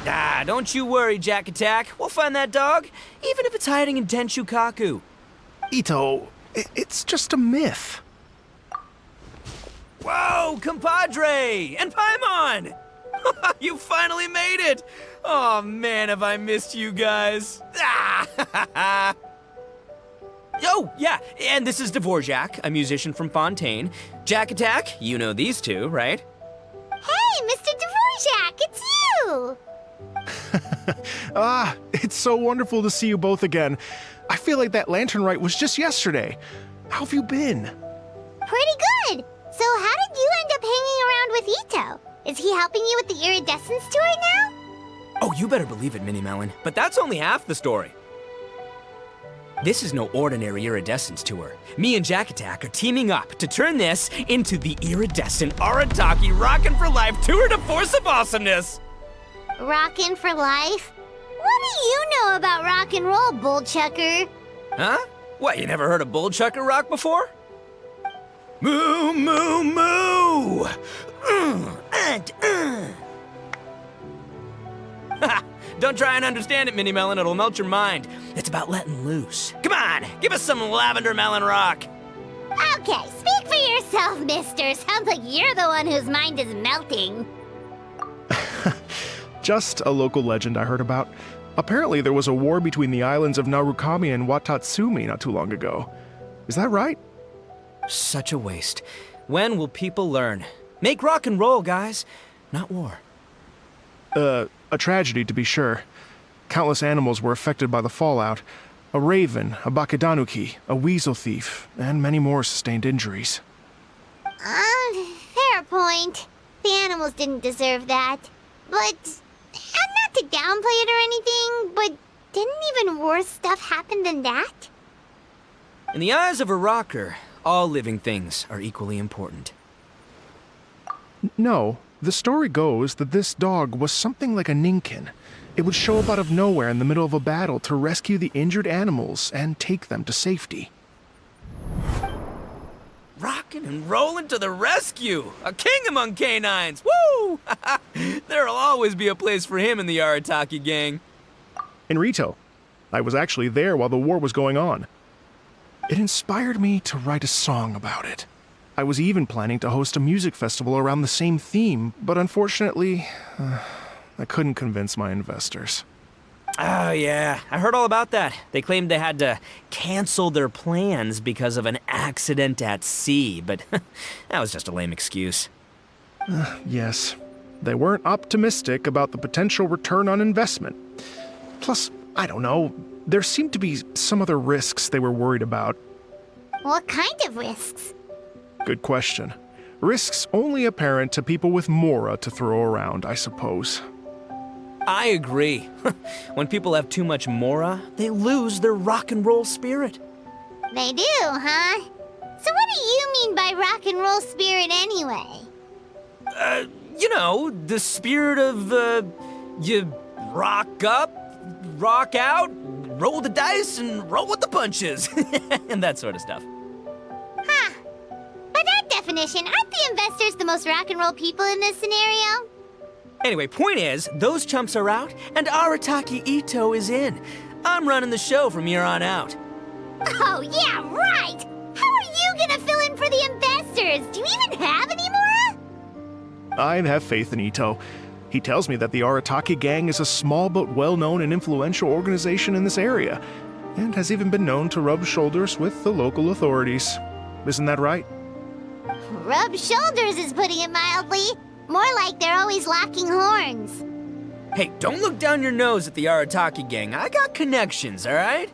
Ah, don't you worry, Jack Attack. We'll find that dog, even if it's hiding in Tenshukaku. Itto, it's just a myth. Whoa, compadre! And Paimon! You finally made it! Oh man, have I missed you guys. Ah! Oh, yeah, and this is Dvorak, a musician from Fontaine. Jack Attack, you know these two, right? Hey, Mr. Dvorak, it's you! It's so wonderful to see you both again. I feel like that lantern rite was just yesterday. How have you been? Pretty good. So how did you end up hanging around with Itto? Is he helping you with the iridescence tour now? Oh, you better believe it, Mini Melon. But that's only half the story. This is no ordinary iridescence tour. Me and Jack Attack are teaming up to turn this into the iridescent Arataki Rockin' for Life Tour de Force of Awesomeness. Rockin' for life? What do you know about rock and roll, bullchucker? Huh? What, you never heard a bullchucker rock before? Moo, moo, moo! Don't try and understand it, Mini Melon, it'll melt your mind. It's about letting loose. Come on, give us some lavender melon rock. Okay, speak for yourself, mister. Sounds like you're the one whose mind is melting. Just a local legend I heard about. Apparently there was a war between the islands of Narukami and Watatsumi not too long ago. Is that right? Such a waste. When will people learn? Make rock and roll, guys, not war. A tragedy to be sure. Countless animals were affected by the fallout. A raven, a bakedanuki, a weasel thief, and many more sustained injuries. Fair point. The animals didn't deserve that. But, not to downplay it or anything, but didn't even worse stuff happen than that? In the eyes of a rocker, all living things are equally important. No, the story goes that this dog was something like a ninkin. It would show up out of nowhere in the middle of a battle to rescue the injured animals and take them to safety. Rockin' and rollin' to the rescue! A king among canines! Woo! There'll always be a place for him in the Arataki gang. In Rito, I was actually there while the war was going on. It inspired me to write a song about it. I was even planning to host a music festival around the same theme, but unfortunately, I couldn't convince my investors. Oh yeah, I heard all about that. They claimed they had to cancel their plans because of an accident at sea, but that was just a lame excuse. Yes, they weren't optimistic about the potential return on investment. Plus, I don't know, there seemed to be some other risks they were worried about. What kind of risks? Good question. Risks only apparent to people with mora to throw around, I suppose. I agree. When people have too much mora, they lose their rock and roll spirit. They do, huh? So what do you mean by rock and roll spirit anyway? You know, the spirit of, you rock up, rock out, roll the dice, and roll with the punches. And that sort of stuff. Huh. By that definition, aren't the investors the most rock and roll people in this scenario? Anyway, point is, those chumps are out, and Arataki Itto is in. I'm running the show from here on out. Oh, yeah, right! How are you gonna fill in for the investors? Do you even have any mora? I have faith in Itto. He tells me that the Arataki gang is a small but well-known and influential organization in this area, and has even been known to rub shoulders with the local authorities. Isn't that right? Rub shoulders is putting it mildly. More like they're always locking horns. Hey, don't look down your nose at the Arataki gang. I got connections, all right?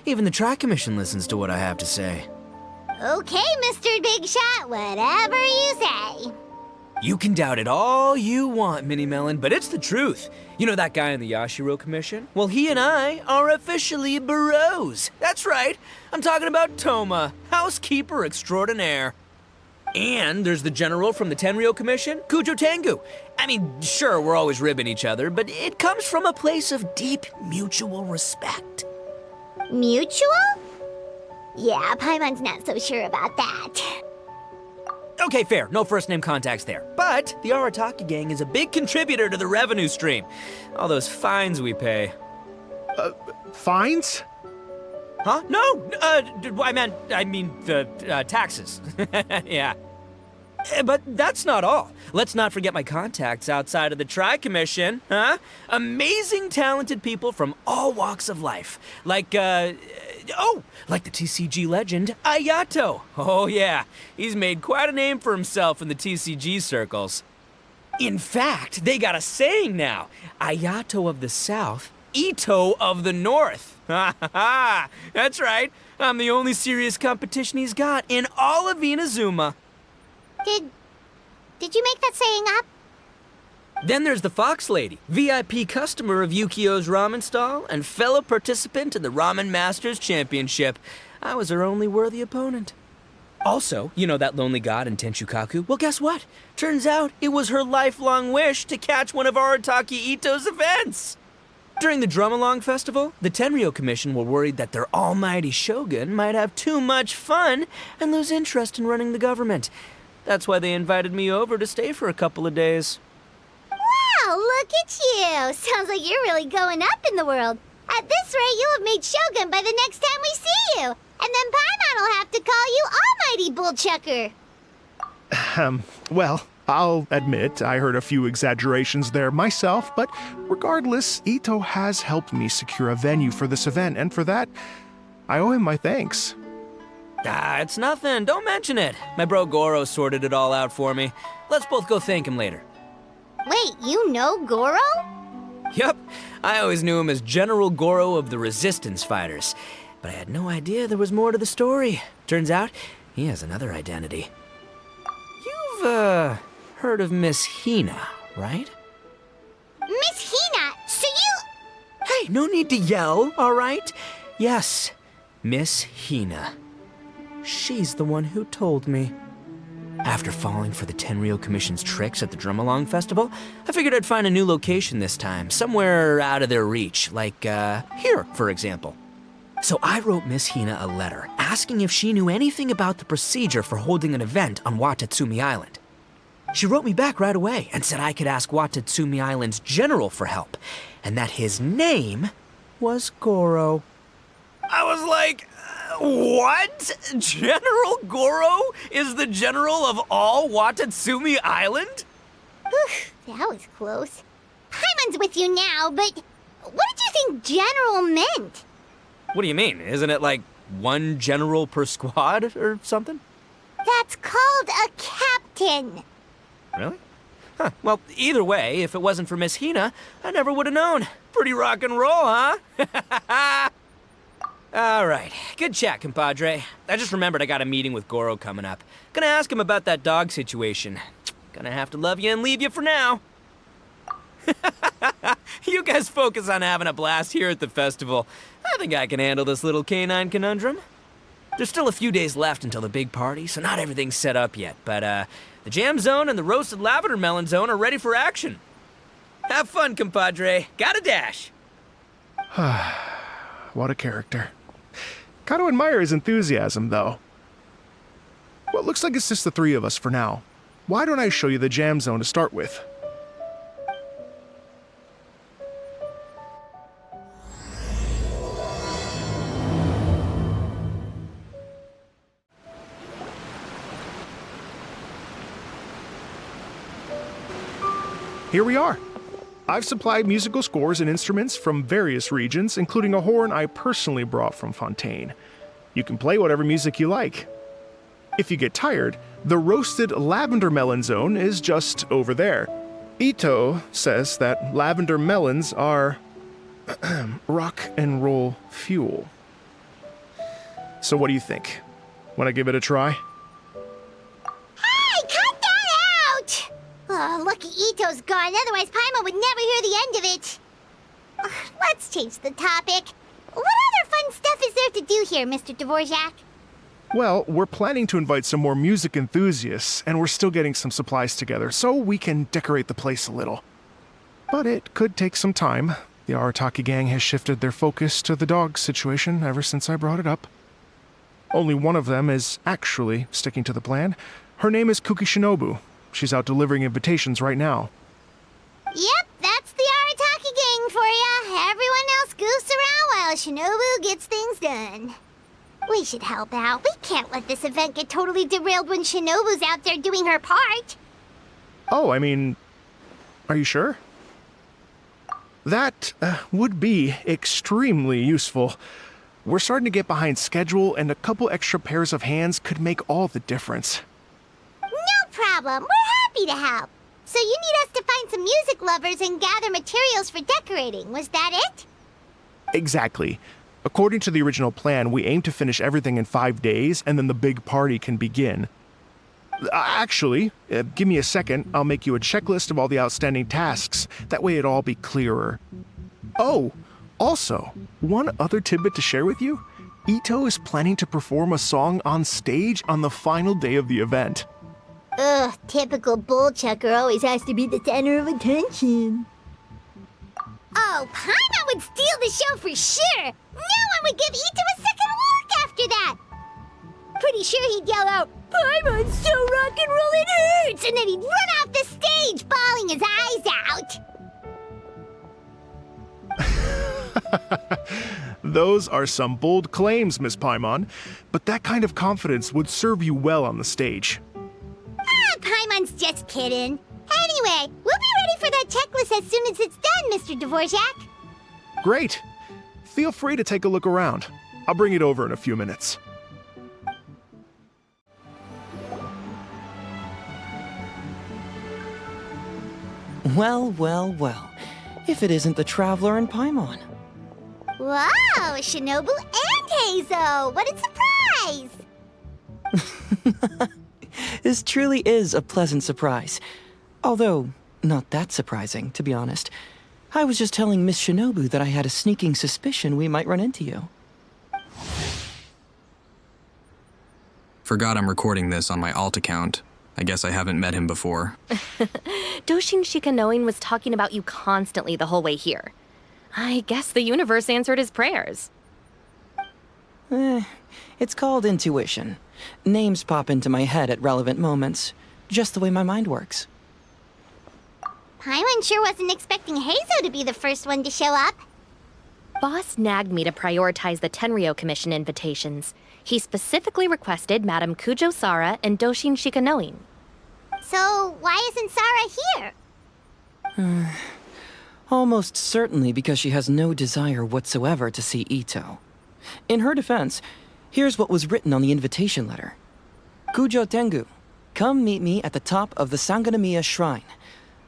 Even the Tri-Commission listens to what I have to say. Okay, Mr. Big Shot, whatever you say. You can doubt it all you want, Mini Melon, but it's the truth. You know that guy in the Yashiro Commission? Well, he and I are officially bros. That's right. I'm talking about Toma, housekeeper extraordinaire. And there's the general from the Tenryo Commission, Kujo Tengu. I mean, sure, we're always ribbing each other, but it comes from a place of deep mutual respect. Mutual? Yeah, Paimon's not so sure about that. Okay, fair. No first-name contacts there. But the Arataki gang is a big contributor to the revenue stream. All those fines we pay. Fines? Huh? No! I mean, taxes. Yeah. But that's not all. Let's not forget my contacts outside of the Tri-Commission, huh? Amazing, talented people from all walks of life. Like the TCG legend, Ayato. Oh yeah, he's made quite a name for himself in the TCG circles. In fact, they got a saying now. Ayato of the South, Itto of the North. Ha ha ha! That's right. I'm the only serious competition he's got in all of Inazuma. Did you make that saying up? Then there's the Fox Lady, VIP customer of Yukio's ramen stall and fellow participant in the Ramen Masters Championship. I was her only worthy opponent. Also, you know that lonely god in Tenshukaku? Well, guess what? Turns out it was her lifelong wish to catch one of Arataki Itto's events. During the Drum-Along Festival, the Tenryo Commission were worried that their almighty shogun might have too much fun and lose interest in running the government. That's why they invited me over to stay for a couple of days. Wow, look at you! Sounds like you're really going up in the world. At this rate, you'll have made Shogun by the next time we see you. And then Paimon will have to call you Almighty Bullchucker. Well, I'll admit I heard a few exaggerations there myself, but regardless, Itto has helped me secure a venue for this event, and for that, I owe him my thanks. It's nothing. Don't mention it. My bro Goro sorted it all out for me. Let's both go thank him later. Wait, you know Goro? Yup. I always knew him as General Goro of the Resistance Fighters. But I had no idea there was more to the story. Turns out, he has another identity. You've, heard of Miss Hina, right? Miss Hina? So you... Hey, no need to yell, all right? Yes, Miss Hina. She's the one who told me. After falling for the Tenryo Commission's tricks at the Drum-Along Festival, I figured I'd find a new location this time, somewhere out of their reach, like, here, for example. So I wrote Miss Hina a letter, asking if she knew anything about the procedure for holding an event on Watatsumi Island. She wrote me back right away and said I could ask Watatsumi Island's general for help, and that his name was Goro. I was like, what? General Goro is the general of all Watatsumi Island? Whew, that was close. Paimon's with you now, but what did you think general meant? What do you mean? Isn't it like one general per squad or something? That's called a captain. Really? Huh. Well, either way, if it wasn't for Miss Hina, I never would have known. Pretty rock and roll, huh? All right. Good chat, compadre. I just remembered I got a meeting with Goro coming up. Gonna ask him about that dog situation. Gonna have to love you and leave you for now. You guys focus on having a blast here at the festival. I think I can handle this little canine conundrum. There's still a few days left until the big party, so not everything's set up yet, but the jam zone and the roasted lavender melon zone are ready for action. Have fun, compadre. Gotta dash. What a character. Gotta admire his enthusiasm, though. Well, it looks like it's just the three of us for now. Why don't I show you the jam zone to start with? Here we are. I've supplied musical scores and instruments from various regions, including a horn I personally brought from Fontaine. You can play whatever music you like. If you get tired, the roasted lavender melon zone is just over there. Itto says that lavender melons are rock and roll fuel. So what do you think? Want to give it a try? Oh, lucky Itto's gone, otherwise Paimon would never hear the end of it. Let's change the topic. What other fun stuff is there to do here, Mr. Dvorak? Well, we're planning to invite some more music enthusiasts, and we're still getting some supplies together, so we can decorate the place a little. But it could take some time. The Arataki gang has shifted their focus to the dog situation ever since I brought it up. Only one of them is actually sticking to the plan. Her name is Kuki Shinobu. She's out delivering invitations right now. Yep, that's the Arataki gang for ya. Everyone else goofs around while Shinobu gets things done. We should help out. We can't let this event get totally derailed when Shinobu's out there doing her part. Oh, I mean, are you sure? That would be extremely useful. We're starting to get behind schedule, and a couple extra pairs of hands could make all the difference. No problem. We're happy to help. So you need us to find some music lovers and gather materials for decorating. Was that it? Exactly. According to the original plan, we aim to finish everything in 5 days, and then the big party can begin. Actually, give me a second. I'll make you a checklist of all the outstanding tasks. That way it'll all be clearer. Oh, also, one other tidbit to share with you. Itto is planning to perform a song on stage on the final day of the event. Ugh, typical bullchucker always has to be the center of attention. Oh, Paimon would steal the show for sure! No one would give Itto a second look after that! Pretty sure he'd yell out, "Paimon's so rock and roll it hurts!" And then he'd run off the stage, bawling his eyes out! Those are some bold claims, Miss Paimon, but that kind of confidence would serve you well on the stage. Ah, Paimon's just kidding. Anyway, we'll be ready for that checklist as soon as it's done, Mr. Dvorak. Great. Feel free to take a look around. I'll bring it over in a few minutes. Well, well, well. If it isn't the Traveler and Paimon. Wow, Shinobu and Heizo! What a surprise! This truly is a pleasant surprise. Although, not that surprising, to be honest. I was just telling Miss Shinobu that I had a sneaking suspicion we might run into you. Forgot I'm recording this on my alt account. I guess I haven't met him before. Doshin Shikanoin was talking about you constantly the whole way here. I guess the universe answered his prayers. It's called intuition. Names pop into my head at relevant moments, just the way my mind works. Paimon sure wasn't expecting Heizo to be the first one to show up. Boss nagged me to prioritize the Tenryo Commission invitations. He specifically requested Madame Kujo Sara and Doshin Shikanoin. So, why isn't Sara here? Almost certainly because she has no desire whatsoever to see Itto. In her defense, here's what was written on the invitation letter. Kujo Tengu, come meet me at the top of the Sangonomiya Shrine.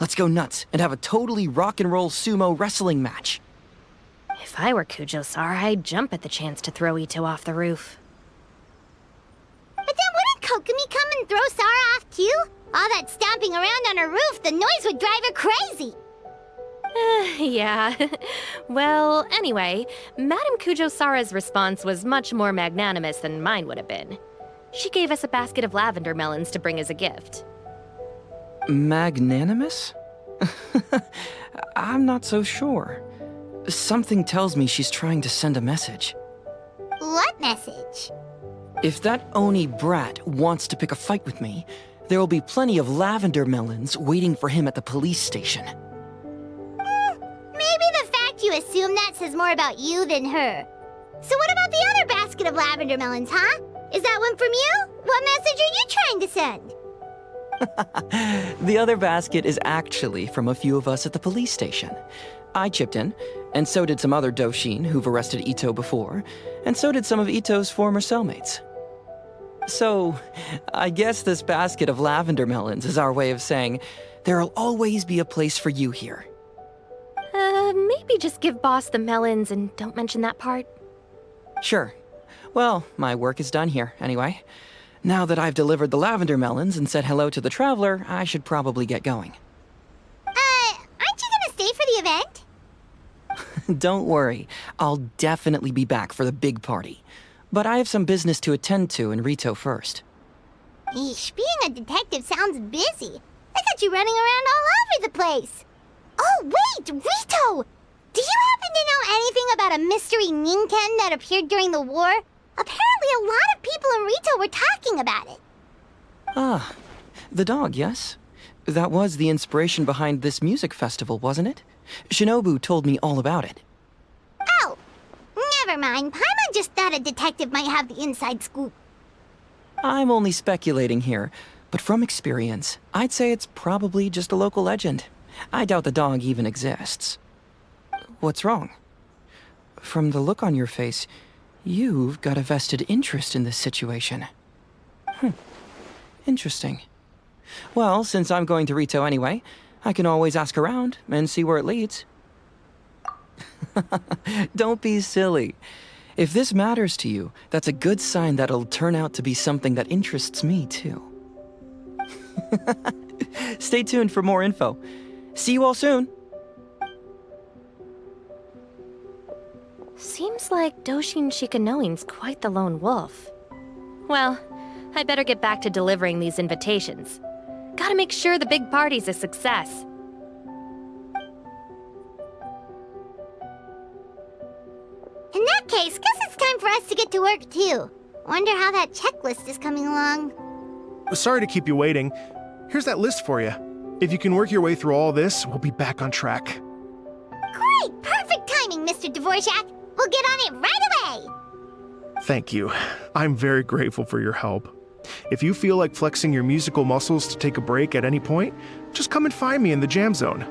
Let's go nuts and have a totally rock and roll sumo wrestling match. If I were Kujo Sara, I'd jump at the chance to throw Itto off the roof. But then wouldn't Kokomi come and throw Sara off too? All that stomping around on her roof, the noise would drive her crazy. Yeah. Well, anyway, Madame Kujo Sara's response was much more magnanimous than mine would have been. She gave us a basket of lavender melons to bring as a gift. Magnanimous? I'm not so sure. Something tells me she's trying to send a message. What message? If that Oni brat wants to pick a fight with me, there will be plenty of lavender melons waiting for him at the police station. Maybe the fact you assume that says more about you than her. So what about the other basket of lavender melons, huh? Is that one from you? What message are you trying to send? The other basket is actually from a few of us at the police station. I chipped in, and so did some other Doshin who've arrested Itto before, and so did some of Itto's former cellmates. So, I guess this basket of lavender melons is our way of saying, there'll always be a place for you here. Maybe just give Boss the melons and don't mention that part. Sure. Well, my work is done here, anyway. Now that I've delivered the lavender melons and said hello to the Traveler, I should probably get going. Aren't you gonna stay for the event? Don't worry, I'll definitely be back for the big party. But I have some business to attend to in Rito first. Eesh, being a detective sounds busy. I got you running around all over the place. Oh, wait, Rito! Do you happen to know anything about a mystery Ninken that appeared during the war? Apparently a lot of people in Rito were talking about it. Ah, the dog, yes? That was the inspiration behind this music festival, wasn't it? Shinobu told me all about it. Oh, never mind. Paimon just thought a detective might have the inside scoop. I'm only speculating here, but from experience, I'd say it's probably just a local legend. I doubt the dog even exists. What's wrong? From the look on your face, you've got a vested interest in this situation. Interesting. Well, since I'm going to Rito anyway, I can always ask around and see where it leads. Don't be silly. If this matters to you, that's a good sign that it'll turn out to be something that interests me, too. Stay tuned for more info. See you all soon. Seems like Doshin Shikanoin's quite the lone wolf. Well, I'd better get back to delivering these invitations. Gotta make sure the big party's a success. In that case, guess it's time for us to get to work too. Wonder how that checklist is coming along. Sorry to keep you waiting. Here's that list for you. If you can work your way through all this, we'll be back on track. Great! Perfect timing, Mr. Dvorak! We'll get on it right away! Thank you. I'm very grateful for your help. If you feel like flexing your musical muscles to take a break at any point, just come and find me in the jam zone.